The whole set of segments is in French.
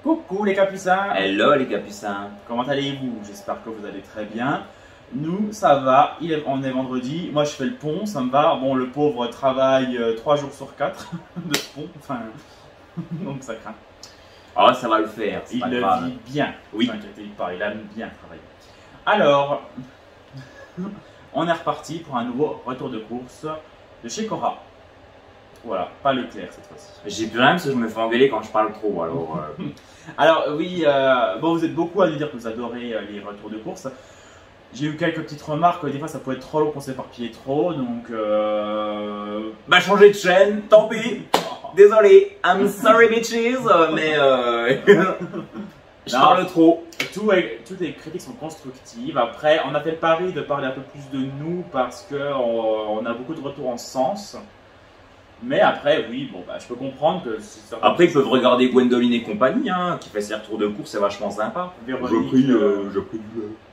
Coucou les capucins. Hello les capucins. Comment allez-vous? J'espère que vous allez très bien. Nous, ça va. On est vendredi. Moi, je fais le pont, ça me va. Bon, le pauvre travaille 3 jours sur 4 de ce pont. Enfin, donc ça craint. Oh, ça va le faire. Il le vit bien. Oui. Ne t'inquiétez pas, il aime bien travailler. Alors, on est reparti pour un nouveau retour de course de chez Cora. Voilà, pas Leclerc cette fois-ci. J'ai plus rien parce que je me fais engueuler quand je parle trop. Alors oui, bon, vous êtes beaucoup à nous dire que vous adorez les retours de course. J'ai eu quelques petites remarques, des fois ça peut être trop long qu'on s'éparpille trop, donc... Bah changer de chaîne, tant pis. Désolé, I'm sorry bitches, mais je parle trop. Toutes les critiques sont constructives. Après, on a fait le pari de parler un peu plus de nous parce qu'on a beaucoup de retours en ce sens. Mais après, oui, bon, bah, je peux comprendre que... Après, ils peuvent regarder Gwendoline et compagnie, hein, qui fait ses retours de course, c'est vachement sympa. Je prie du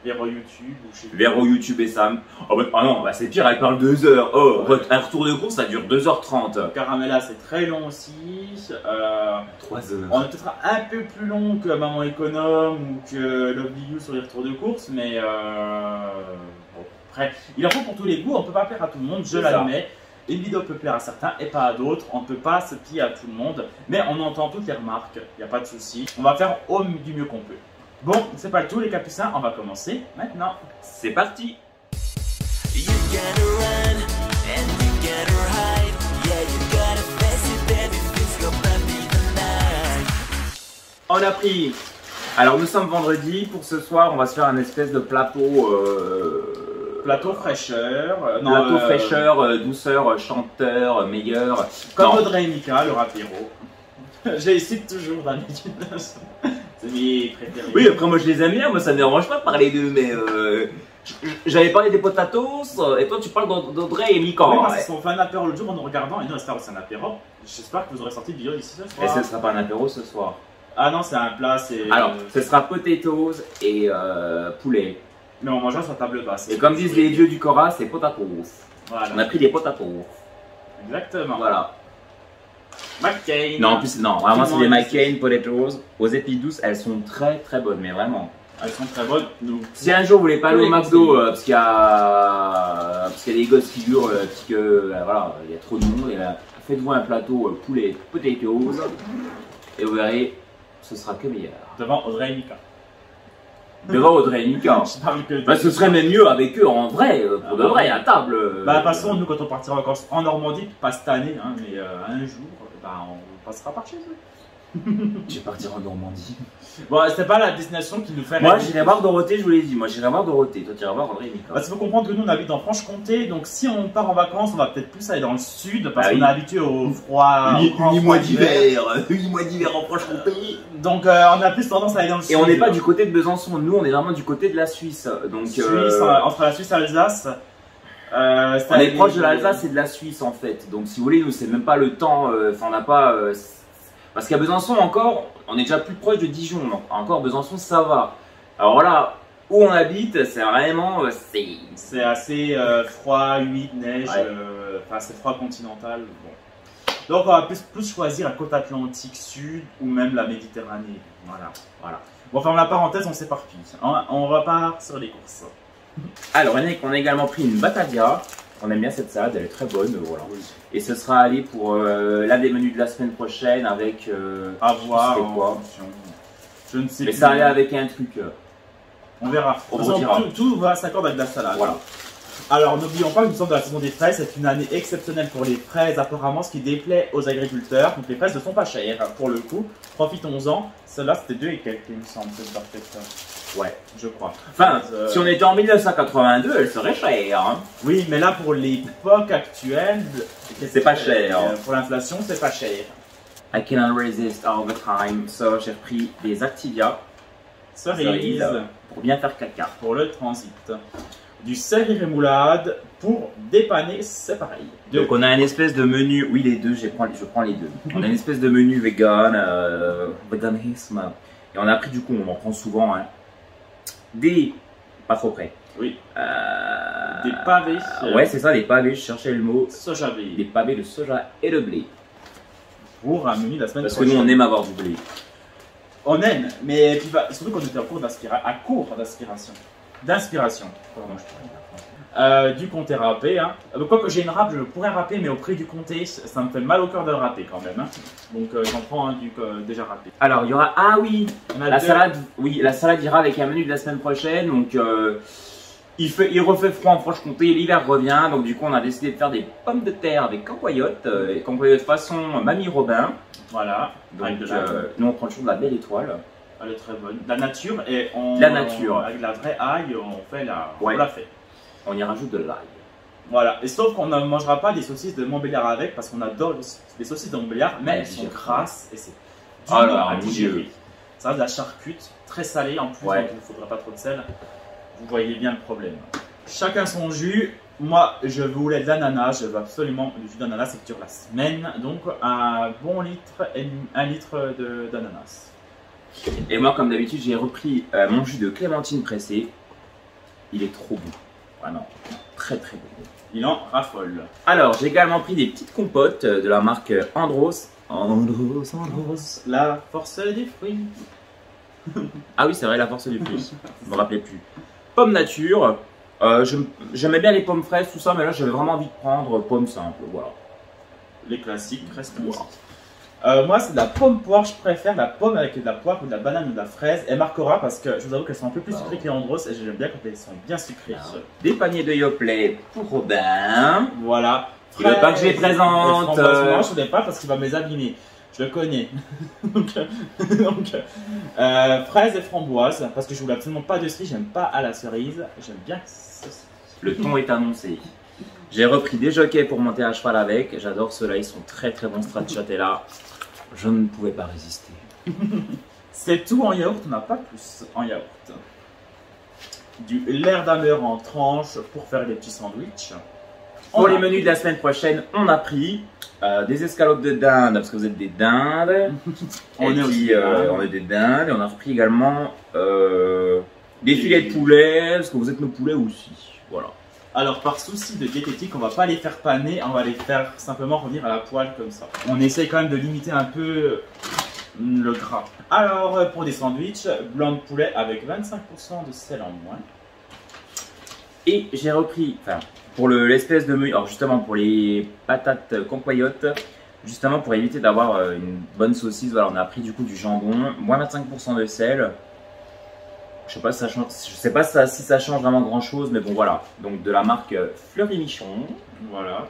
vers YouTube ou chez... Vers YouTube et Sam. Oh, bah, ah non, bah, c'est pire, elle parle 2 heures. Oh, ouais. Un retour de course, ça dure 2h30. Caramella, c'est très long aussi. 3 heures. On est peut-être un peu plus long que Maman Économe ou que Lovely You sur les retours de course, mais bon, après, il en faut pour tous les goûts, on ne peut pas plaire à tout le monde, je l'admets. Une vidéo peut plaire à certains et pas à d'autres, on ne peut pas se plier à tout le monde, mais on entend toutes les remarques, il n'y a pas de souci. On va faire du mieux qu'on peut. Bon, c'est pas le tout les capucins, on va commencer maintenant. C'est parti. On a pris. Alors nous sommes vendredi, pour ce soir on va se faire un espèce de plateau... Plateau fraîcheur, plateau fraîcheur, douceur, chanteur, meilleur. Comme Audrey et Mika, leur apéro. J'hésite toujours d'habitude. C'est mes préférés. Oui, après moi je les aime bien, moi ça me dérange pas de parler d'eux, mais j'avais parlé des potatoes et toi tu parles d'Audrey et Mika. Oui, parce qu'on fait un apéro l'autre jour en nous regardant et nous on espère que c'est un apéro. J'espère que vous aurez sorti le vidéo d'ici ce soir. Et ce sera pas un apéro ce soir. Ah non, c'est un plat, c'est... Alors, ce sera potatoes et poulet. Mais on mangera sur table basse. Et comme disent les dieux du Cora, c'est potatoes. Voilà. On a pris des potatoes. Exactement. Voilà. McCain. Non, en plus, non, vraiment c'est des McCain potatoes. Aux épis douces, elles sont très très bonnes, mais vraiment. Elles sont très bonnes. Nous. Si un jour vous voulez pas aller au McDo parce qu'il y a des gosses qui hurlent, parce que voilà, il y a trop de monde, et faites-vous un plateau poulet potatoes et vous verrez, ce sera que meilleur. Devant Audrey et Mika. Devant Audrey et Mika. Bah, ce serait même mieux avec eux en vrai, pour de vrai, à table. Bah, de toute façon, nous, quand on partira en vacances en Normandie, pas cette année, hein, mais un jour, bah, on passera par chez eux. Je vais partir en Normandie. Bon, c'était pas la destination qui nous fait. Moi, j'irai voir Dorothée, je vous l'ai dit. Moi, j'irai voir Dorothée. Toi, tu iras voir Audrey et Mika. Bah, il faut comprendre que nous, on habite en Franche-Comté, donc si on part en vacances, on va peut-être plus aller dans le sud, parce qu'on est habitué au froid. 8 mois d'hiver. 8 mois d'hiver en Franche-Comté. Donc, on a plus tendance à aller dans le sud. Et on n'est pas du côté de Besançon. Nous, on est vraiment du côté de la Suisse. Donc, Suisse, entre la Suisse et l'Alsace. On est proche de l'Alsace et de la Suisse, en fait. Donc, si vous voulez, nous, c'est même pas le temps. Enfin, on n'a pas. Parce qu'à Besançon, encore, on est déjà plus proche de Dijon. Donc, encore, Besançon, ça va. Alors là, où on habite, c'est vraiment. C'est assez froid, humide, neige. Ouais. Enfin, c'est froid continental. Bon. Donc, on va plus choisir la côte atlantique sud ou même la Méditerranée. Voilà. Bon, ferme la parenthèse, on s'éparpille. On repart sur les courses. Alors, on a également pris une Batavia. On aime bien cette salade, elle est très bonne. Voilà. Oui. Et ce sera allé pour l'un des menus de la semaine prochaine avec. À voir. Quoi. Je ne sais Mais plus. ça allait avec un truc. On verra. Tout va s'accorder avec la salade. Voilà. Alors, n'oublions pas que nous sommes dans la saison des fraises. C'est une année exceptionnelle pour les fraises, apparemment, ce qui déplaît aux agriculteurs. Donc, les fraises ne sont pas chères pour le coup. Profitons-en. Celle-là, c'était 2 et quelques, il me semble, cette barquette. Ouais, je crois. Enfin, si on était en 1982, elle serait chère. Hein. Oui, mais là, pour l'époque actuelle, c'est pas cher. Pour l'inflation, c'est pas cher. I cannot resist all the time. So, j'ai repris des Activia. Cerise. Pour bien faire caca. Pour le transit. Du céleri rémoulade pour dépanner, c'est pareil. Donc on a une espèce de menu, oui les deux, je prends les deux. On a une espèce de menu vegan, veganisme. Et on a pris du coup, on en prend souvent, hein, des, pas trop près. Oui. Des pavés. Ouais c'est ça, des pavés, je cherchais le mot. Soja blé. Des pavés de soja et de blé. Pour un menu de la semaine prochaine. Parce prochaine. que nous on aime avoir du blé. on aime, mais puis, surtout quand on était en cours d'inspiration. Pardon, je pourrais dire. Du comté râpé. Hein. Quoique j'ai une râpe, je pourrais râper, mais au prix du comté, ça me fait mal au cœur de le râper quand même. Hein. Donc j'en prends un déjà râpé. Alors il y aura, ah oui, la salade, oui, la salade ira avec un menu de la semaine prochaine. Donc il refait froid en Franche-Comté, l'hiver revient. Donc du coup on a décidé de faire des pommes de terre avec campoyote, façon Mamie Robin. Voilà. Donc nous on prend toujours de la belle étoile. Elle est très bonne. La nature et avec la vraie ail, on la fait. On y rajoute de l'ail. Voilà, et sauf qu'on ne mangera pas des saucisses de Montbéliard avec parce qu'on adore les saucisses de Montbéliard, mais elles sont grasses et c'est dur à digérer. Ça reste de la charcute, très salée en plus, donc il ne faudra pas trop de sel. Vous voyez bien le problème. Chacun son jus. Moi, je voulais de l'ananas, je veux absolument du jus d'ananas, c'est que dure la semaine. Donc un bon litre et 1 litre d'ananas. Et moi, comme d'habitude, j'ai repris mon jus de clémentine pressée. Il est trop bon. Vraiment, très très bon. Il en raffole. Alors, j'ai également pris des petites compotes de la marque Andros. Andros, la force des fruits. Ah oui, c'est vrai, la force du fruit. Je me rappelais plus. Pommes nature. J'aimais bien les pommes fraises, tout ça, mais là, j'avais vraiment envie de prendre pommes simples. Voilà. Les classiques, restent classiques. Moi, c'est de la pomme poire. Je préfère la pomme avec de la poire ou de la banane ou de la fraise. Elle marquera parce que je vous avoue qu'elles sont un peu plus sucrées que les Andros et j'aime bien quand elles sont bien sucrées. Des paniers de Yoplait pour Robin. Voilà. Il ne veut pas que je les présente. Non, je ne l'ai pas parce qu'il va me les abîmer. Je le connais. Fraises et framboises parce que je voulais absolument pas de cerise. J'aime pas à la cerise. J'aime bien ceci. Le ton est annoncé. J'ai repris des jockeys pour monter à cheval avec. J'adore ceux-là, ils sont très très bons stracciatella. Je ne pouvais pas résister. C'est tout en yaourt, on n'a pas plus en yaourt. Du lait d'ameur en tranches pour faire des petits sandwichs. Pour les menus de la semaine prochaine, on a pris des escalopes de dinde, parce que vous êtes des dindes. on est des dindes. Et on a repris également des filets de poulet, parce que vous êtes nos poulets aussi. Voilà. Alors par souci de diététique, on va pas les faire paner, on va les faire simplement revenir à la poêle comme ça. On essaye quand même de limiter un peu le gras. Alors pour des sandwichs, blanc de poulet avec 25% de sel en moins. Et j'ai repris, enfin pour l'espèce de menu, alors justement pour les patates campoyotes, justement pour éviter d'avoir une bonne saucisse, voilà, on a pris du coup du jambon, moins 25% de sel. Je sais pas si ça change, si ça change vraiment grand chose, mais bon voilà. Donc de la marque Fleury Michon. Voilà.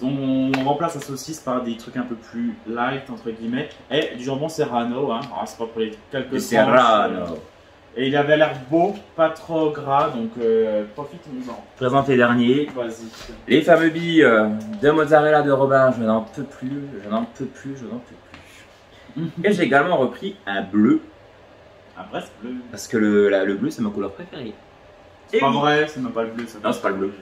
On remplace la saucisse par des trucs un peu plus light entre guillemets et du jambon serrano. Hein. C'est pas pour les quelques serrano. Et il avait l'air beau, pas trop gras, donc profitons-en. Présente les derniers. Vas-y. Les fameux billes de mozzarella de Robin, je n'en peux plus. Et j'ai également repris un bleu. Un Brest bleu. Parce que le bleu, c'est ma couleur préférée. C'est pas vrai, c'est même pas le bleu. Non, c'est pas le bleu.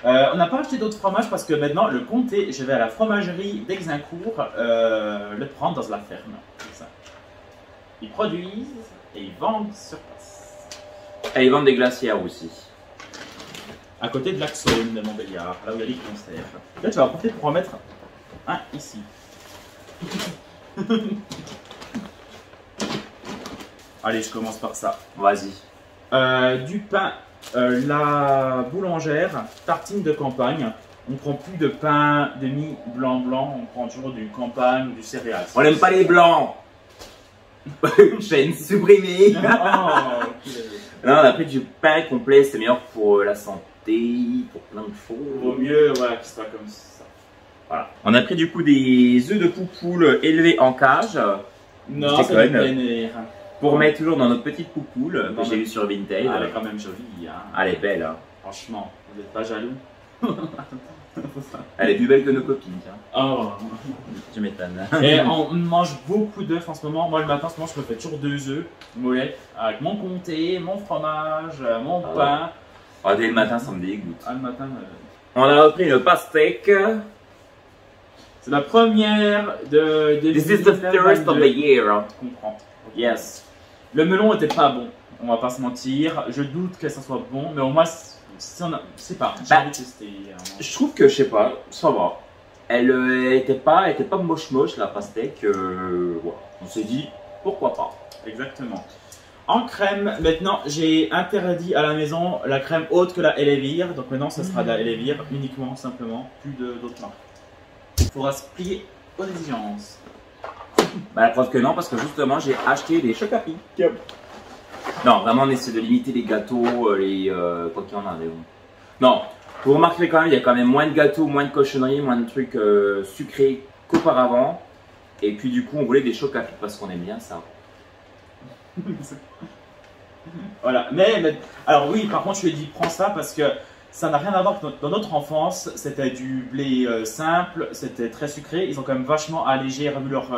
On n'a pas acheté d'autres fromages parce que maintenant, le comté, je vais à la fromagerie d'Exincourt le prendre dans la ferme. Ça. Ils produisent et ils vendent sur place. Et ils vendent des glacières aussi. À côté de l'Axone de Montbéliard, là où il y a les conserves. Là, tu vas en profiter pour en mettre un ici. Allez, je commence par ça. Vas-y. Du pain, la boulangère, tartine de campagne. On prend plus de pain demi blanc, on prend toujours du campagne, du céréales. On n'aime pas les blancs. Chaîne supprimée. Oh, non, on a pris du pain complet, c'est meilleur pour la santé, pour plein de choses. Vaut mieux voilà, qu'il soit comme ça. Voilà. On a pris du coup des œufs de poupoule élevés en cage. Non, c'est du plein air. Pour mettre toujours dans notre petite poupoule que j'ai vue sur Vinted. Elle est quand même jolie. Hein. Elle est belle. Hein. Franchement, vous n'êtes pas jaloux. Elle est plus belle que nos copines. Tiens. Oh. Tu m'étonnes. Et on mange beaucoup d'œufs en ce moment. Moi, le matin, en ce moment, je me fais toujours 2 œufs mollets avec mon comté, mon fromage, mon pain. Oh, dès le matin, ça me dégoûte. Le matin, on a repris le pastèque. C'est la première de This is the first of the year. Je comprends. Yes. Le melon était pas bon, on va pas se mentir. Je doute que ça soit bon, mais au moins, c'est pas. J'ai envie de tester. Je trouve que, je sais pas, ça va. Elle était pas moche la pastèque. Voilà. On s'est dit, pourquoi pas. Exactement. En crème, maintenant j'ai interdit à la maison la crème haute que la Elevir. Donc maintenant ça sera de la Elevir uniquement, simplement, plus d'autres marques. Il faudra se plier aux exigences. Bah, la preuve que non, parce que justement j'ai acheté des chocs à pic. Non, vraiment on essaie de limiter les gâteaux, quoi qu'il y en a. Mais bon. Non, vous remarquerez quand même, il y a quand même moins de gâteaux, moins de cochonneries, moins de trucs sucrés qu'auparavant. Et puis du coup on voulait des chocs à pic parce qu'on aime bien ça. Voilà, mais alors oui, par contre je lui ai dit prends ça parce que ça n'a rien à voir. Dans notre enfance, c'était du blé simple, c'était très sucré. Ils ont quand même vachement allégé, revu leur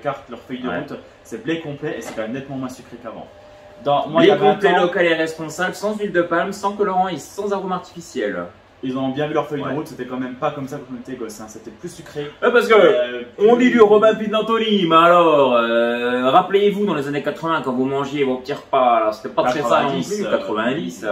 carte, leur feuille de route. C'est blé complet et c'est quand même nettement moins sucré qu'avant. Blé complet local et responsable, sans huile de palme, sans colorant et sans arôme artificiel. Ils ont bien vu leur feuille de route, c'était quand même pas comme ça quand on était gosse, hein. C'était plus sucré. Parce que on dit du Robin Pinantoni, mais alors, rappelez-vous dans les années 80 quand vous mangiez vos petits repas, alors c'était pas très ça non plus, 90.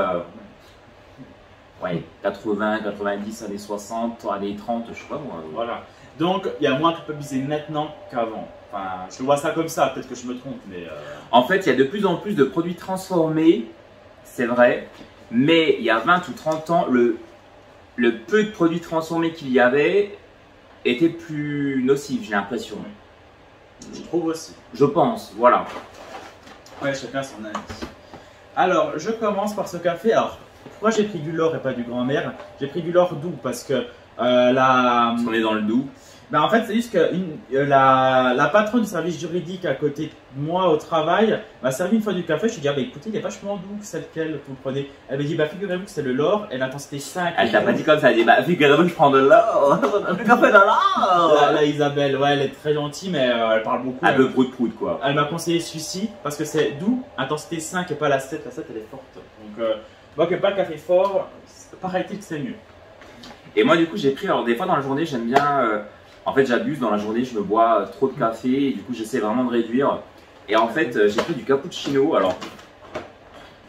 Ouais, 80, 90, années 60, années 30, je sais pas moi. Voilà. Donc, il y a moins culpabilisé maintenant qu'avant. Enfin, je vois ça comme ça, peut-être que je me trompe, mais... En fait, il y a de plus en plus de produits transformés, c'est vrai, mais il y a 20 ou 30 ans, le peu de produits transformés qu'il y avait était plus nocif, j'ai l'impression. Je trouve aussi. Je pense, voilà. Ouais, chacun son avis. Alors, je commence par ce café. Alors, pourquoi j'ai pris du L'Or et pas du Grand-Mère? J'ai pris du L'Or doux parce que Parce qu'on est dans le doux. Ben en fait, c'est juste que la patronne du service juridique à côté de moi au travail m'a servi une fois du café. Je lui ai dit, ah, bah, écoutez, il est vachement doux, c'est lequel vous le prenez. Elle m'a dit, bah, figurez-vous que c'est le L'Or et l'intensité 5. Elle t'a pas dit comme ça, elle dit, bah, figurez-vous que je prends de l'or, du café de l'or. Là, Isabelle, ouais, elle est très gentille, mais elle parle beaucoup. Un peu prout-prout, quoi. Elle m'a conseillé celui-ci parce que c'est doux, intensité 5 et pas la 7. La 7, elle est forte. Donc, moi, que pas le café fort, paraît-il que c'est mieux. Et moi, du coup, j'ai pris, alors des fois dans la journée, j'aime bien. En fait, j'abuse dans la journée, je me bois trop de café et du coup, j'essaie vraiment de réduire. Et en fait, j'ai pris du cappuccino. Alors,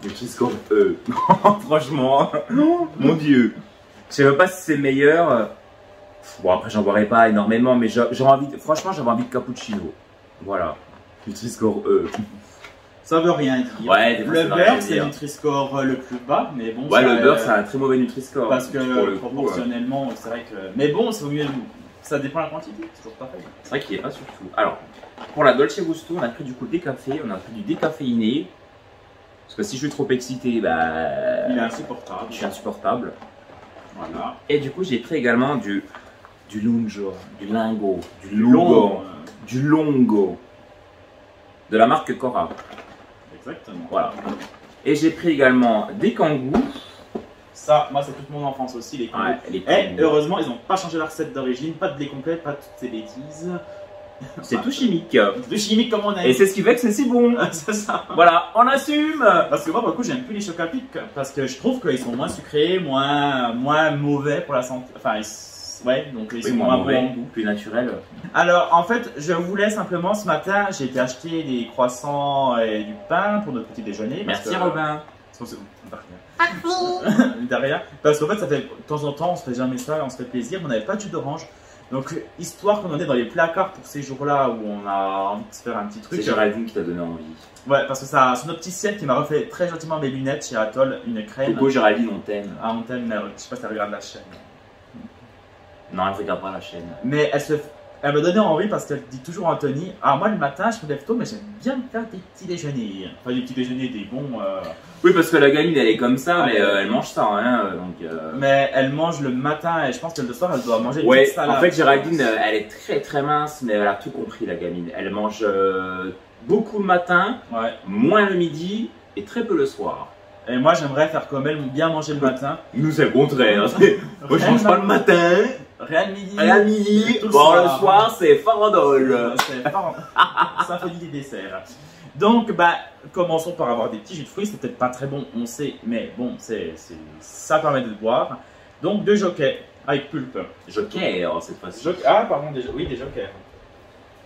Nutri-Score E. Franchement, mon Dieu. Je sais même pas si c'est le meilleur. Bon, après, j'en boirai pas énormément, mais franchement, j'avais envie de cappuccino. Voilà. Nutri-Score E. Ça veut rien dire. Ouais, le beurre, c'est le Nutri-Score le plus bas, mais bon. Ouais, le beurre, c'est un très mauvais Nutri-Score. Parce que proportionnellement, c'est vrai que. Mais bon, c'est mieux. Ça dépend de la quantité, c'est toujours pareil. C'est vrai qu'il n'y a pas surtout. Alors, pour la Dolce Gusto, on a pris du coup décafé, on a pris du décaféiné. Parce que si je suis trop excité, bah. Il est insupportable. Je suis insupportable. Voilà. Et du coup, j'ai pris également du Lungo, du Longo, du Longo. De la marque Cora. Exactement. Voilà. Et j'ai pris également des Kangoo. Ça, moi, c'est toute mon enfance aussi, les Kangoo. Ouais, et heureusement, ils n'ont pas changé la recette d'origine, pas de blé complet, pas toutes ces bêtises. C'est tout chimique. Tout chimique comme on a. Et c'est ce qui fait que c'est si bon. C'est ça. Voilà, on assume. Parce que moi, pour le coup, j'aime plus les chocs à pic. Parce que je trouve qu'ils sont moins sucrés, moins mauvais pour la santé. Enfin, ouais, donc ils sont moins bons, plus naturels. Alors, en fait, je voulais simplement, ce matin, j'ai été acheter des croissants et du pain pour notre petit déjeuner. Merci Robin. Derrière. Parce qu'en fait, ça fait de temps en temps, on se fait jamais ça, on se fait plaisir, mais on n'avait pas de jus d'orange. Donc, histoire qu'on en est dans les placards pour ces jours-là où on a envie de se faire un petit truc. C'est Géraldine qui t'a donné envie. Ouais, parce que ça, son opticienne qui m'a refait très gentiment mes lunettes chez Atoll, une crème. Coucou Géraldine, on t'aime. Ah, on t'aime, mais je sais pas si elle regarde la chaîne. Non, elle ne regarde pas la chaîne. Mais elle me donnait envie parce qu'elle dit toujours Anthony. Alors moi le matin je me lève tôt mais j'aime bien me faire des petits déjeuners. Enfin des petits déjeuners, des bons. Oui parce que la gamine elle est comme ça mais elle mange ça hein, donc. Mais elle mange le matin et je pense que le soir elle doit manger une petite salade. En fait Géraldine elle est très très mince mais elle a tout compris la gamine. Elle mange beaucoup le matin, moins le midi et très peu le soir. Et moi j'aimerais faire comme elle, bien manger le matin. Nous c'est le contraire. Moi je mange pas le matin. Rien le midi. Rien le midi. Bon, le soir, c'est farandole. C'est symphonie des desserts. Donc, bah, commençons par avoir des petits jus de fruits. C'est peut-être pas très bon, on sait, mais bon, ça permet de boire. Donc, 2 jokers avec pulpe. Joker, cette fois-ci. Ah, pardon, oui, des jokers.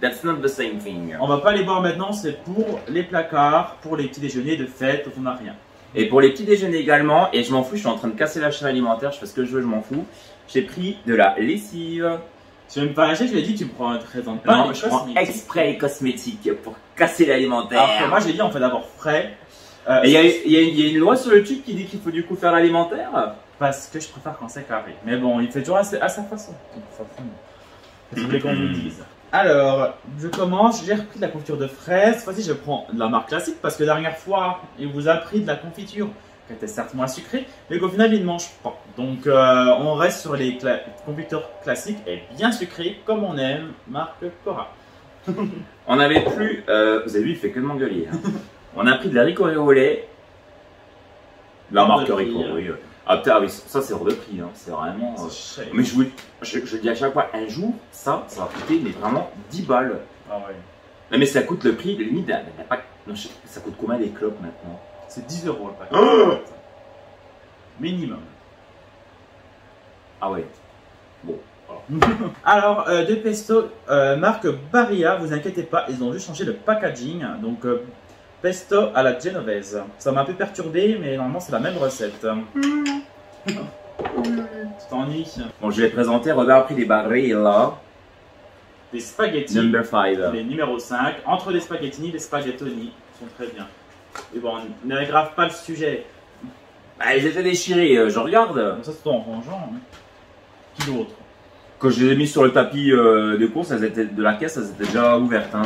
That's not the same thing. On va pas les boire maintenant, c'est pour les placards, pour les petits déjeuners de fête, on n'a rien. Et pour les petits déjeuners également, et je m'en fous, je suis en train de casser la chaîne alimentaire, je fais ce que je veux, je m'en fous. J'ai pris de la lessive. Je vais même pas lâcher, je lui ai dit tu prends un présent de Non, je prends exprès cosmétique pour casser l'alimentaire. Alors que moi j'ai dit on fait d'abord frais. Et il y a une loi sur le tube qui dit qu'il faut du coup faire l'alimentaire. Parce que je préfère quand c'est carré. Mais bon, il fait toujours à sa façon. Qu'est-ce que vous voulez qu'on vous dise? Alors, je commence, j'ai repris de la confiture de fraises. Cette fois-ci, je prends de la marque classique parce que la dernière fois, il vous a pris de la confiture qui était certes moins sucrée, mais qu'au final, il ne mange pas. Donc, on reste sur les confitures classiques et bien sucrées, comme on aime, marque Cora. On n'avait plus, vous avez vu, il fait que de m'engueuler. Hein. On a pris de la ricorée au lait. La marque ricorée. Ah putain, oui, ça c'est hors de prix, hein. C'est vraiment. Mais je dis à chaque fois, un jour, ça va coûter mais vraiment 10 balles. Ah ouais. Non, mais ça coûte le prix, limite, non, ça coûte combien des clopes maintenant? C'est 10 € le paquet. Minimum. Ah ouais. Bon. Alors, de pesto, marque Barilla, vous inquiétez pas, ils ont juste changé le packaging. Donc, pesto à la genovese. Ça m'a un peu perturbé, mais normalement c'est la même recette. Tu t'ennuies? Bon, je vais présenter. Robert a pris des Barilla. Des spaghettis. Number 5. Les numéro 5. Entre les spaghettini, les spaghettoni. Ils sont très bien. Et bon, n'aggrave pas le sujet. Bah, ils étaient déchirés, je regarde. Ça, c'est toi en rangeant. Hein. Qui d'autre? Quand je les ai mis sur le tapis de course, elles étaient, de la caisse, elles étaient déjà ouvertes. Hein,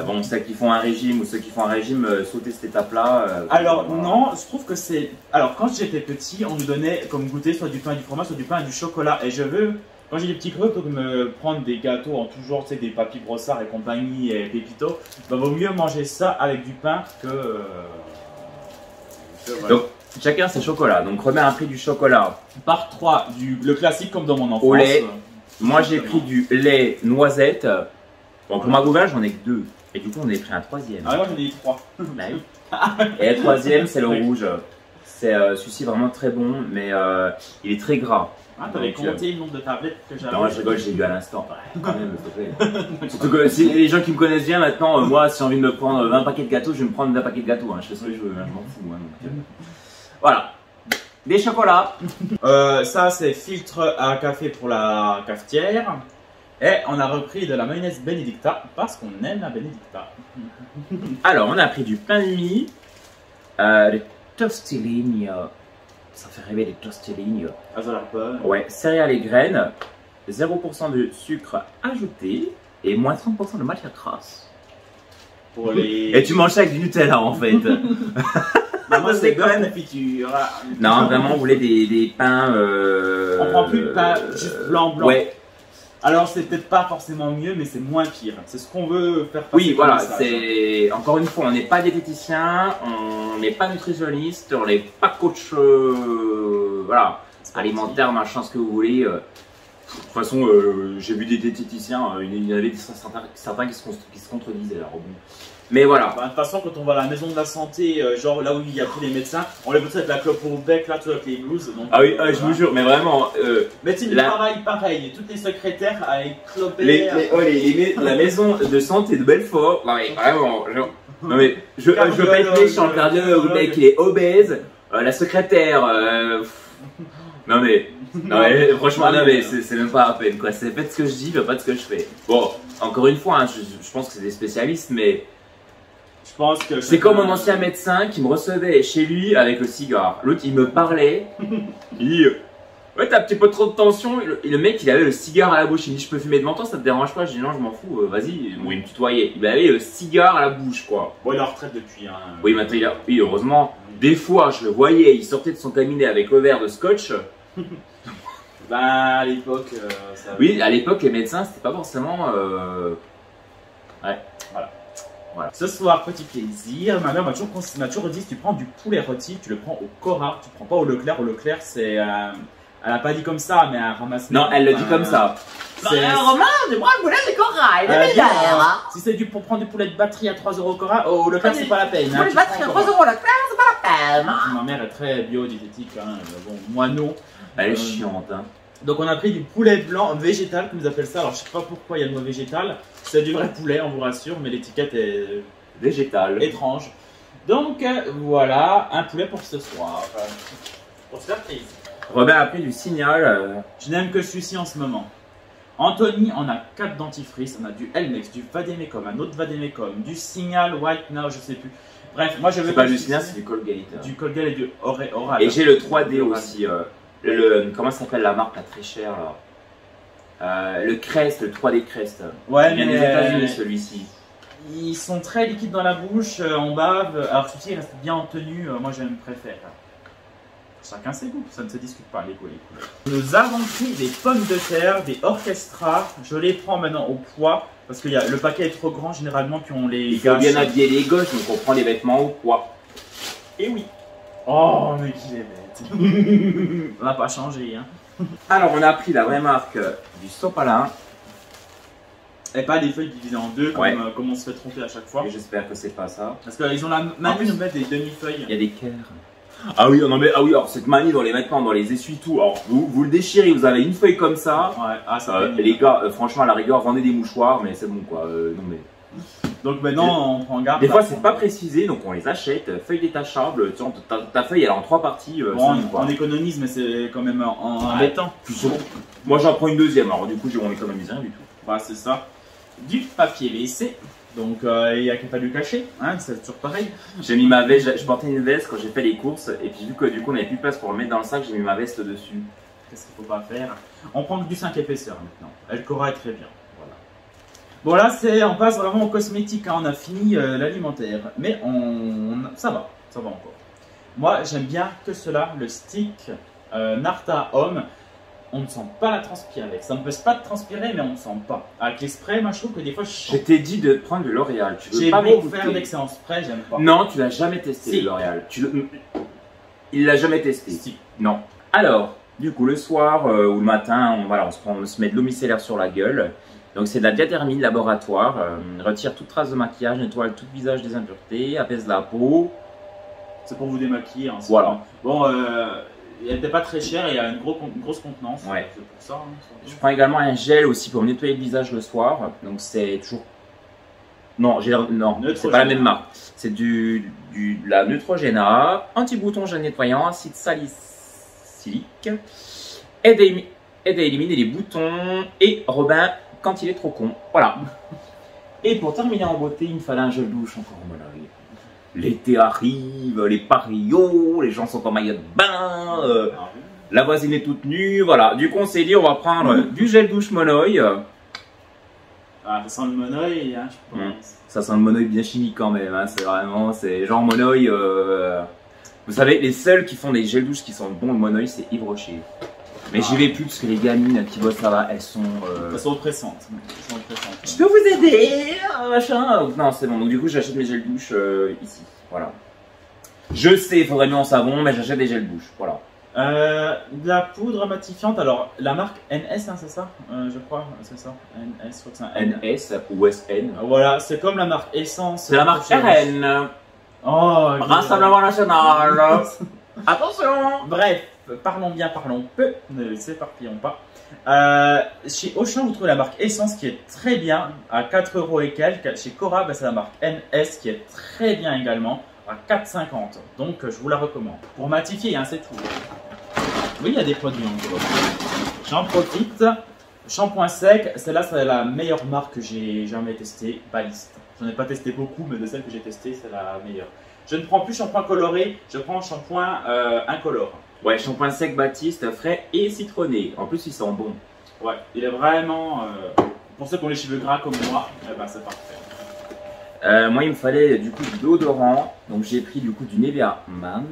bon, ceux qui font un régime ou ceux qui font un régime, sauter cette étape-là. Alors, non, je trouve que c'est. Alors, quand j'étais petit, on nous donnait comme goûter soit du pain et du fromage, soit du pain et du chocolat. Et je veux, quand j'ai des petits creux, plutôt que de me prendre des gâteaux en tout genre, tu sais, des papy brossards et compagnie et pépitos, bah, vaut mieux manger ça avec du pain que. Voilà. Donc, chacun ses chocolats. Donc, remets un prix du chocolat. Par 3, le classique comme dans mon enfance. Au lait. Moi, j'ai pris du lait noisette. Bon, pour ma gouverne, j'en ai que 2. Et du coup, on a pris un 3e. Ah, moi, j'en ai eu 3. Bah oui. Et le 3e, c'est le rouge. C'est celui-ci vraiment très bon, mais il est très gras. Ah, t'avais compté le nombre de tablettes que j'avais? Non, je rigole, j'ai eu à l'instant. Quand même, s'il te plaît. Surtout que si les gens qui me connaissent bien maintenant, moi, si j'ai envie de me prendre 20 paquets de gâteaux, je vais me prendre 20 paquets de gâteaux. Hein. Je fais ce que je veux, hein, je m'en fous. Hein, donc, voilà. Des chocolats. Ça, c'est filtre à café pour la cafetière. Et on a repris de la mayonnaise Benedicta parce qu'on aime la Benedicta. Alors, on a pris du pain de mie, des tortellini. Ça fait rêver les tortellini. Ah, ça a l'air pas. Ouais, céréales et graines, 0% de sucre ajouté et moins 30% de matière grasse. Pour les... Et tu manges ça avec du Nutella en fait. Bah, moi, c'est beurre confiture. Non, vraiment, on voulait des pains. On prend plus de pain juste blanc. Ouais. Alors, c'est peut-être pas forcément mieux, mais c'est moins pire. C'est ce qu'on veut faire passer. Oui, voilà, c'est. Encore une fois, on n'est pas diététicien, on n'est pas nutritionniste, on n'est pas coach. Voilà, alimentaire, machin, ce que vous voulez. De toute façon, j'ai vu des diététiciens, il y en avait certains qui se contredisaient. Alors, bon. Mais voilà. Bah, de toute façon, quand on va à la maison de la santé, genre là où il y a tous les médecins, on les peut avec la clope au bec, là, tout avec les blues. Donc, ah oui, je vous jure, mais vraiment. Médecine du travail, pareil. Toutes les secrétaires avec clopé. La maison de santé de Belfort. Non, mais vraiment. Non, mais je veux pas être méchant, le cardiologue, le mec, il est obèse. La secrétaire. Non, mais. Non, mais franchement, non, mais c'est même pas à peine, quoi. C'est faites ce que je dis, pas ce que je fais. Bon, encore une fois, hein, je pense que c'est des spécialistes, mais. Je pense que c'est comme mon ancien médecin qui me recevait chez lui avec le cigare. L'autre, il me parlait. Il dit ouais, t'as un petit peu trop de tension. Et le mec, il avait le cigare à la bouche. Il me dit je peux fumer devant toi, ça te dérange pas? Je dis non, je m'en fous, vas-y. Bon, il me tutoyait. Il avait le cigare à la bouche, quoi. Bon, il est en retraite depuis. Hein. Oui, maintenant il a. Oui, heureusement. Des fois, je le voyais, il sortait de son cabinet avec le verre de scotch. Bah, à l'époque. Ça... Oui, à l'époque, les médecins, c'était pas forcément. Ouais, voilà. Voilà. Ce soir, petit plaisir, ma mère m'a toujours dit si tu prends du poulet rôti, tu le prends au Cora, tu prends pas au Leclerc. Au Leclerc, c'est. Elle a pas dit comme ça, mais un ramassement. Non, elle le dit comme ça. Romain, tu prends le poulet de Cora, il est meilleur. Si c'est pour prendre du poulet de batterie à 3 € au Cora, au Leclerc, c'est pas la peine. Poulet de batterie à 3 € au Leclerc, c'est pas la peine. Ma mère est très biodiététique, hein. Bon, moi non. Elle est chiante, hein. Donc on a pris du poulet blanc végétal, comme ils appellent ça. Alors je sais pas pourquoi il y a le mot végétal. C'est du vrai poulet, on vous rassure, mais l'étiquette est végétale, étrange. Donc voilà, un poulet pour ce soir. Pour se faire plaisir. Robert a pris du Signal. Je n'aime que celui-ci en ce moment. Anthony, on a 4 dentifrices, on a du Elmex, du Vademecum, un autre Vademecum, du Signal White Now, je sais plus. Bref, moi je vais pas du Signal, c'est du Colgate. Du Colgate et du Oral. Et j'ai le 3D aussi. Comment ça s'appelle la marque là, très chère là. Le Crest, le 3D Crest. Ouais, il vient des États-Unis celui-ci. Ils sont très liquides dans la bouche, on bave. Alors celui-ci reste bien en tenue, moi je préfère. Chacun ses goûts, ça ne se discute pas les goûts. Nous avons pris des pommes de terre, des Orchestra. Je les prends maintenant au poids parce que le paquet est trop grand généralement puis on les. Il faut bien habiller les gosses, donc on prend les vêtements au poids. Et oui. Oh mais qu'il est bête. On n'a pas changé hein. Alors on a pris la vraie marque du sopalin. Et pas des feuilles divisées en deux comme on se fait tromper à chaque fois. Et j'espère que c'est pas ça. Parce qu'ils ont la manie de nous mettre des demi-feuilles. Il y a des cœurs. Ah oui, non mais alors cette manie dans les vêtements, dans les essuie-tout, alors vous le déchirez, vous avez une feuille comme ça. Ouais, ça les gars, franchement à la rigueur, vendez des mouchoirs, mais c'est bon quoi. Non mais. Donc maintenant on prend garde. Des fois c'est pas précisé, donc on les achète, feuilles détachables. Ta feuille elle est en 3 parties. On économise, mais c'est quand même embêtant. Moi j'en prends une deuxième, alors du coup on économise rien du tout. Bah c'est ça. Du papier WC. Donc il n'y a qu'à fallu cacher, hein, c'est toujours pareil. J'ai mis ma veste, je portais une veste quand j'ai fait les courses, et puis vu que du coup on n'avait plus de place pour le mettre dans le sac, j'ai mis ma veste dessus. Qu'est-ce qu'il faut pas faire? On prend que du 5 épaisseurs maintenant. Elle corra très bien. Voilà. Bon là on passe vraiment au cosmétique, hein. On a fini l'alimentaire, mais ça va encore. Moi j'aime bien que cela, le stick Narta Homme. On ne sent pas la transpire avec. Ça ne peut pas de transpirer, mais on ne sent pas. Avec les sprays, moi je trouve que des fois je sens. Je t'ai dit de prendre de L'Oréal. J'ai beau faire l'excellent spray, j'aime pas. Non, tu l'as jamais testé, si. L'Oréal. Il l'a jamais testé. Si. Non. Alors, du coup, le soir ou le matin, on se met de l'eau micellaire sur la gueule. Donc c'est de la diathermie laboratoire. Retire toute trace de maquillage, nettoie tout le visage des impuretés, apaise la peau. C'est pour vous démaquiller. Hein, voilà. Bon. Elle n'était pas très chère et il y a une grosse contenance. Ouais. C'est pour ça. Hein, je prends également un gel aussi pour nettoyer le visage le soir. Donc c'est toujours. Non, c'est pas la même marque. C'est la Neutrogena, anti-bouton gel nettoyant, acide salicylique. Aide à éliminer les boutons et Robin quand il est trop con. Voilà. Et pour terminer en beauté, il me fallait un gel douche encore. Voilà. L'été arrive, les parios, les gens sont en maillot de bain, la voisine est toute nue, voilà. Du coup, on s'est dit, on va prendre du gel douche Monoï. Ah, ça sent le Monoï, hein, je pense. Ça sent le Monoï bien chimique quand même, hein. C'est genre Monoï. Vous savez, les seuls qui font des gels douches qui sont bons, le Monoï, c'est Yves Rocher. Mais j'y vais plus parce que les gamines qui bossent là-bas, elles sont oppressantes. Je peux vous aider, machin. Non, c'est bon. Donc du coup, j'achète mes gels douche ici. Voilà. Je sais, il faudrait mieux en savon, mais j'achète des gels douche. Voilà. De la poudre matifiante. Alors, la marque NS, hein, c'est ça, je crois, c'est ça. NS, je crois que c'est un N. NS ou SN. Voilà, c'est comme la marque Essence. C'est la marque RN. Oh, Rassemblement national. Attention. Bref. Parlons bien, parlons peu, ne s'éparpillons pas. Chez Auchan, vous trouvez la marque Essence qui est très bien, à 4 € et quelques. Chez Cora, c'est la marque NS qui est très bien également, à 4,50 €. Donc, je vous la recommande. Pour matifier, hein, c'est tout. Oui, il y a des produits en gros. J'en profite. Shampoing sec, celle-là, c'est la meilleure marque que j'ai jamais testée, Baliste. J'en ai pas testé beaucoup, mais de celles que j'ai testées, c'est la meilleure. Je ne prends plus shampoing coloré, je prends shampoing incolore. Ouais, shampoing sec Baptiste, frais et citronné. En plus, ils sont bons. Ouais, il est vraiment. Pour ceux qui ont les cheveux gras comme moi, eh ben, c'est parfait. Moi, il me fallait du coup de déodorant. Donc, j'ai pris du coup du Nivea Man.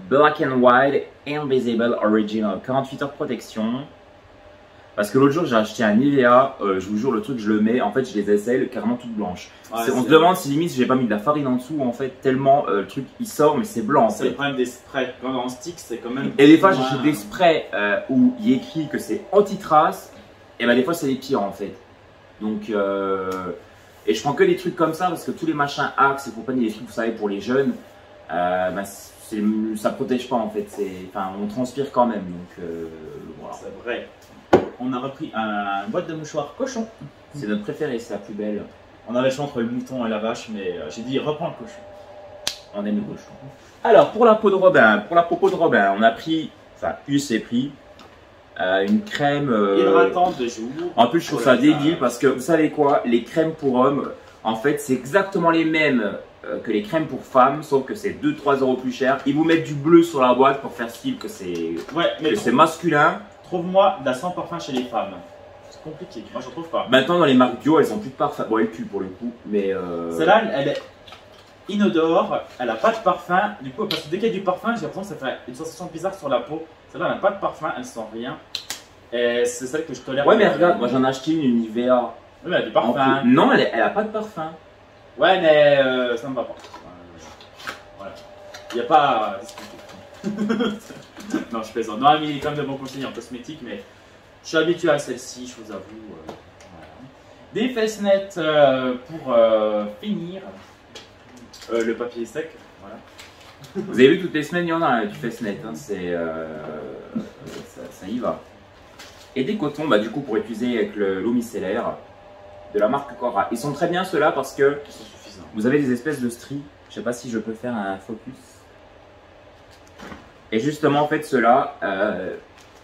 Black and White Invisible Original. 48 heures de protection. Parce que l'autre jour, j'ai acheté un Nivea. Je vous jure, le truc, je le mets. En fait, je les essaie carrément toutes blanches. Ouais, on se demande si limite, si j'ai pas mis de la farine en dessous. En fait, tellement le truc il sort, mais c'est blanc. C'est le problème des sprays. Quand on stick, c'est quand même. Et des fois, j'achète des sprays où il est écrit que c'est anti-trace. Et ben, des fois, c'est les pires en fait. Donc, et je prends que des trucs comme ça parce que tous les machins Axe et compagnie, les trucs, vous savez, pour les jeunes, ben, ça protège pas en fait. Enfin, on transpire quand même. Donc, voilà. C'est vrai. On a repris une boîte de mouchoirs cochon. C'est notre préférée, c'est la plus belle. On avait le choix entre le mouton et la vache, mais j'ai dit reprends le cochon. On aime le cochon. Alors pour la peau de Robin, on a pris, enfin eu c'est pris, une crème hydratante de jour. En plus, je trouve ça débile parce que vous savez quoi, les crèmes pour hommes, en fait, c'est exactement les mêmes que les crèmes pour femmes, sauf que c'est 2-3 € plus cher. Ils vous mettent du bleu sur la boîte pour faire style que c'est masculin. Trouve-moi de la sans parfum chez les femmes. C'est compliqué, moi je trouve pas. Maintenant, dans les marques bio, elles ont plus de parfum. Bon, elles puent pour le coup, mais. Celle-là, elle est inodore, elle n'a pas de parfum. Du coup, parce que dès qu'il y a du parfum, j'ai l'impression que ça fait une sensation bizarre sur la peau. Celle-là, elle n'a pas de parfum, elle sent rien. Et c'est celle que je tolère. Ouais, mais regarde, moi j'en ai acheté une Nivea. Oui, mais elle a du parfum. Non, elle a pas de parfum. Ouais, mais ça me va pas. Voilà. Il n'y a pas. Non, je plaisante. Non, mais il est quand même de bons conseils en cosmétique, mais je suis habitué à celle-ci, je vous avoue. Voilà. Des fesses nettes pour finir. Le papier est sec, voilà. Vous avez vu, toutes les semaines, il y en a du Fessnet, hein, ça y va. Et des cotons, bah, du coup, pour utiliser avec l'eau micellaire de la marque Cora. Ils sont très bien ceux-là parce que vous avez des espèces de stries. Je sais pas si je peux faire un focus. Et justement, en fait, ceux-là,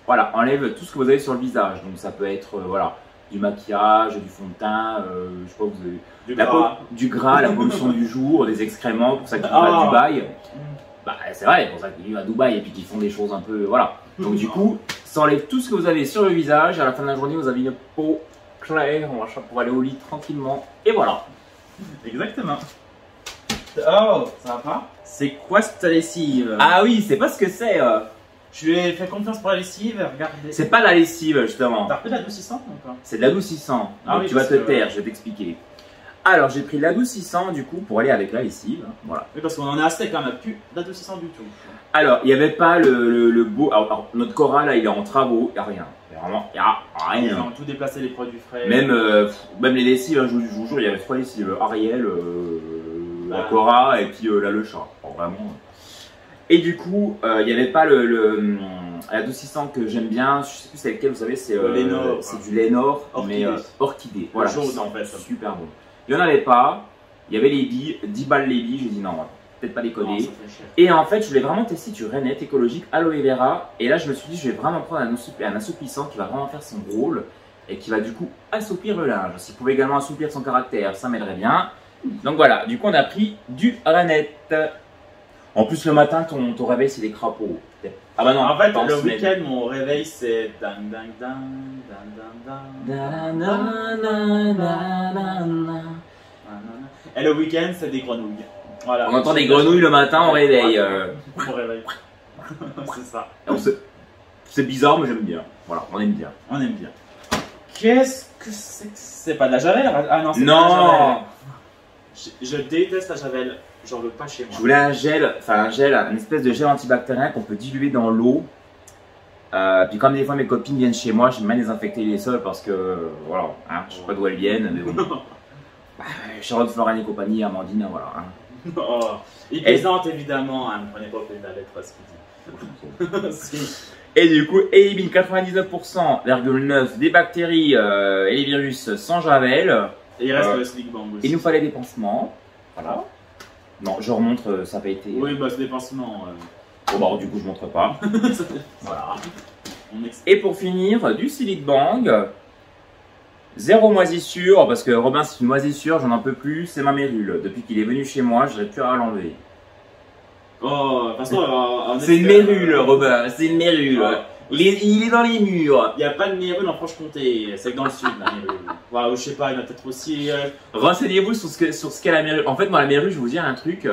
voilà, enlève tout ce que vous avez sur le visage. Donc, ça peut être, voilà, du maquillage, du fond de teint, je sais pas, vous avez du gras, la pollution du jour, des excréments, pour ça qu'ils vont à Dubaï. Bah, c'est vrai, pour ça qu'ils vivent à Dubaï et puis qu'ils font des choses un peu, voilà. Donc, du coup, ça enlève tout ce que vous avez sur le visage. À la fin de la journée, vous avez une peau claire, pour aller au lit tranquillement. Et voilà. Exactement. Oh, ça va pas? C'est quoi cette lessive? Ah oui, c'est pas ce que c'est. Je lui ai fait confiance pour la lessive, regardez. C'est pas la lessive, justement. T'as repris de l'adoucissant ou pas? C'est de l'adoucissant. Ah donc oui, tu vas te taire, je vais t'expliquer. Alors, j'ai pris l'adoucissant, du coup, pour aller avec la lessive. Voilà. Oui, parce qu'on en a assez quand même, on n'a plus d'adoucissant du tout. Alors, il n'y avait pas le beau. Alors, notre Cora, là, il est en travaux, il n'y a rien. Vraiment, il n'y a rien. Ils ont tout déplacé, les produits frais. Même les lessives, hein, je vous jure, il y avait 3 lessives. Ariel, la Cora et puis la Le Chat. Alors, vraiment. Et du coup, il n'y avait pas l'adoucissant que j'aime bien. Je sais plus c'est lequel, vous savez, c'est du Lénor, mais orchidée. Voilà, jaune en fait. Super bon. Il n'y en avait pas. Il y avait les billes, 10 balles les billes. J'ai dit non, peut-être pas déconner. Et en fait, je voulais vraiment tester du Renette écologique aloe vera. Et là, je me suis dit, je vais vraiment prendre un assouplissant qui va vraiment faire son rôle et qui va du coup assouplir le linge. S'il pouvait également assouplir son caractère, ça m'aiderait bien. Donc voilà, du coup, on a pris du Renette. En plus, le matin, ton réveil, c'est des crapauds. Ah bah non, en fait, le week-end, mon réveil, c'est dang dang dang dang dang dang. Et le week-end, c'est des grenouilles. Voilà. On entend des grenouilles le matin au réveil. Au réveil. C'est ça. C'est bizarre, mais j'aime bien. Voilà, on aime bien. On aime bien. Qu'est-ce que c'est que c'est pas de la javel? Ah non, c'est non. pas de la javel. Je déteste la javel. J'en veux pas chez moi. Je voulais un gel, une espèce de gel antibactérien qu'on peut diluer dans l'eau. Puis comme des fois mes copines viennent chez moi, j'aime bien désinfecter les sols parce que voilà, hein, je sais pas d'où elles viennent, mais bon. Charlotte, Florine et compagnie, Amandine, voilà. Hein. Oh, il plaisante évidemment, hein, ne prenez pas au pied de la lettre ce qu'il dit. Si. Et du coup, élimine 99,9% des bactéries et les virus sans javel. Et il reste le Slick Bang aussi. Il nous fallait des pansements. Voilà. Non, je remonte, ça n'a pas été. Oui, bah c'est des pansements. Bon, bah, du coup, je montre pas. Voilà. Et pour finir, du Silic Bang. 0 moisissure, parce que Robin, c'est une moisissure, j'en peux plus, c'est ma mérule. Depuis qu'il est venu chez moi, j'aurais plus à l'enlever. Oh, de toute façon, c'est une mérule, Robin, c'est une mérule. Oh. Il est dans les murs. Il n'y a pas de mérule en Franche-Comté, c'est que dans le sud, la mérule. Voilà, ou je sais pas, il y en a peut-être aussi. Renseignez-vous sur ce qu'est la mérule. En fait, moi, la mérule, je vais vous dire un truc.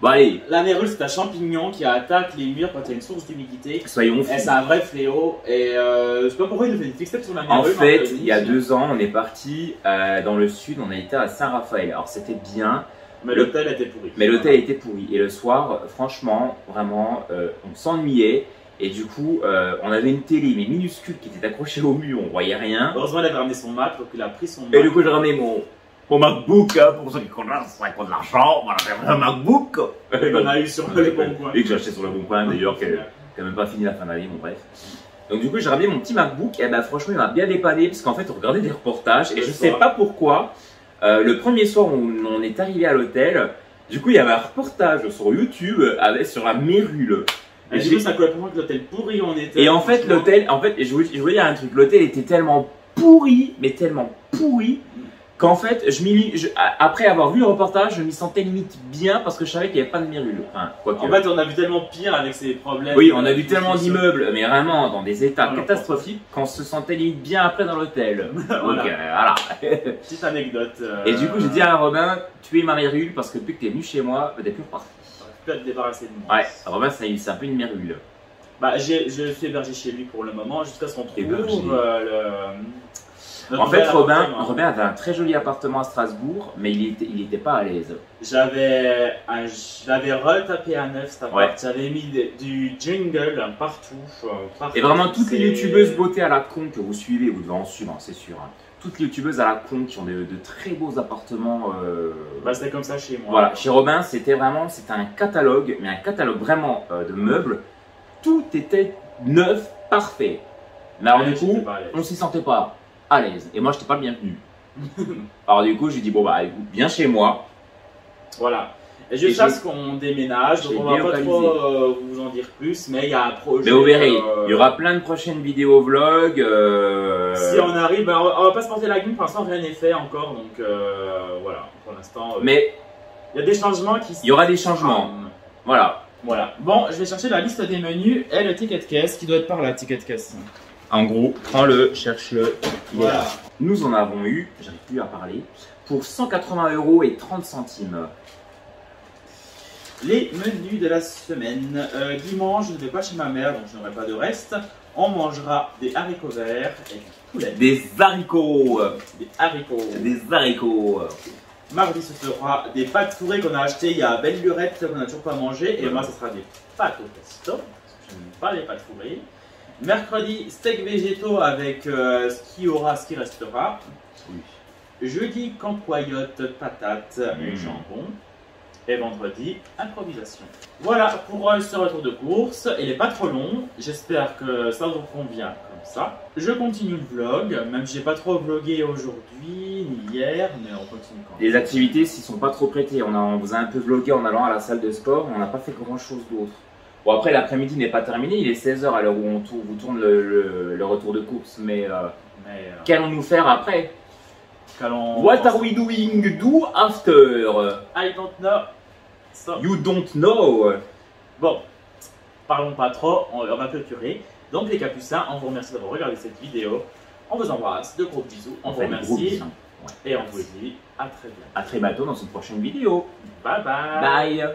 Bon, allez. La mérule, c'est un champignon qui attaque les murs quand il y a une source d'humidité. Soyons fous. Et c'est un vrai fléau. Et je sais pas pourquoi il nous fait une fixette sur la mérule. En fait, il y a 2 ans, on est parti dans le sud, on a été à Saint-Raphaël. Alors, c'était bien. Mais l'hôtel était pourri. Mais l'hôtel était pourri. Et le soir, franchement, vraiment, on s'ennuyait. Et du coup, on avait une télé, mais minuscule, qui était accrochée au mur, on voyait rien. Heureusement, il avait ramené son Mac, donc il a pris son Mac. Et du coup, j'ai ramené mon MacBook, hein, pour ceux qui connaissent, ça coûte de l'argent, voilà, j'ai un MacBook. On a eu sur le bon coin. Et que j'ai acheté sur le bon coin, d'ailleurs, qui n'a même pas fini la fin d'année, bon bref. Donc du coup, j'ai ramené mon petit MacBook, et ben franchement, il m'a bien dépanné, parce qu'en fait, on regardait des reportages, et je sais pas pourquoi, le premier soir où on est arrivé à l'hôtel, du coup, il y avait un reportage sur YouTube sur la mérule. Et du coup, ça correspond avec l'hôtel pourri où on était. Et en fait, l'hôtel, je voulais dire un truc, l'hôtel était tellement pourri, mais tellement pourri, qu'en fait, après avoir vu le reportage, je m'y sentais limite bien parce que je savais qu'il n'y avait pas de mérule. Enfin, en fait, on a vu tellement pire avec ces problèmes. Oui, on a vu tellement d'immeubles, mais vraiment dans des états catastrophiques, qu'on se sentait limite bien après dans l'hôtel. Voilà. Donc, voilà. Petite anecdote. Et du coup, j'ai dit à Robin, tu es ma mérule parce que depuis que tu es venu chez moi, t'es plus reparti. Tu peux te débarrasser de moi. Ouais, Robin, c'est un peu une mérule. Bah, je suis hébergé chez lui pour le moment, jusqu'à ce qu'on trouve En fait, Robin avait un très joli appartement à Strasbourg, mais il était pas à l'aise. J'avais retapé à neuf cet appart, j'avais mis du jingle partout. Et vraiment, toutes les youtubeuses beauté à la con que vous suivez, vous devez en suivre, c'est sûr. Hein. Toutes les youtubeuses à la con qui ont de très beaux appartements. Bah, c'était comme ça chez moi. Voilà, chez Robin, c'était un catalogue, mais un catalogue vraiment de meubles. Tout était neuf, parfait. Mais alors, du coup, on s'y sentait pas à l'aise. Et moi, je n'étais pas le bienvenu. Alors, du coup, j'ai dit, bon, bah, écoute, viens chez moi. Voilà. Et jusqu'à ce qu'on déménage, donc on va pas trop vous en dire plus, mais il y a un projet. Mais vous verrez, il y aura plein de prochaines vidéos vlogs. Si on arrive, ben, on va pas se porter la gueule, pour l'instant rien n'est fait encore, donc voilà, pour l'instant. Mais il y a des changements qui. Il y aura des changements. Voilà. Voilà. Bon, je vais chercher la liste des menus et le ticket de caisse qui doit être par là, ticket de caisse. En gros, prends-le, cherche-le. Voilà. Nous en avons eu, j'arrive plus à parler, pour 180 € et 30 centimes. Les menus de la semaine. Dimanche, je ne vais pas chez ma mère, donc je n'aurai pas de reste. On mangera des haricots verts et du poulet. Des haricots. Des haricots. Des haricots. Mardi, ce sera des pâtes fourrées qu'on a achetées il y a belle lurette qu'on n'a toujours pas mangé. Et moi, ce sera des pâtes au pesto, parce que je n'aime pas les pâtes fourrées. Mercredi, steak végétaux avec ce qui restera. Oui. Jeudi, cancoyote, patates et jambon. Et vendredi, improvisation. Voilà pour ce retour de course. Il n'est pas trop long. J'espère que ça vous convient comme ça. Je continue le vlog, même si j'ai pas trop vlogué aujourd'hui ni hier, mais on continue quand même. Les activités s'y sont pas trop prêtées. On vous a un peu vlogué en allant à la salle de sport. On n'a pas fait grand chose d'autre. Bon, après, l'après-midi n'est pas terminé. Il est 16 h à l'heure où vous tourne le retour de course. Mais qu'allons-nous faire après? What are we do after? I don't know. So. You don't know. Bon, parlons pas trop, on va clôturer. Donc les capucins, on vous remercie d'avoir regardé cette vidéo. On vous embrasse, de gros bisous, on vous remercie. Et on vous dit à très bientôt. À très bientôt dans une prochaine vidéo. Bye bye. Bye.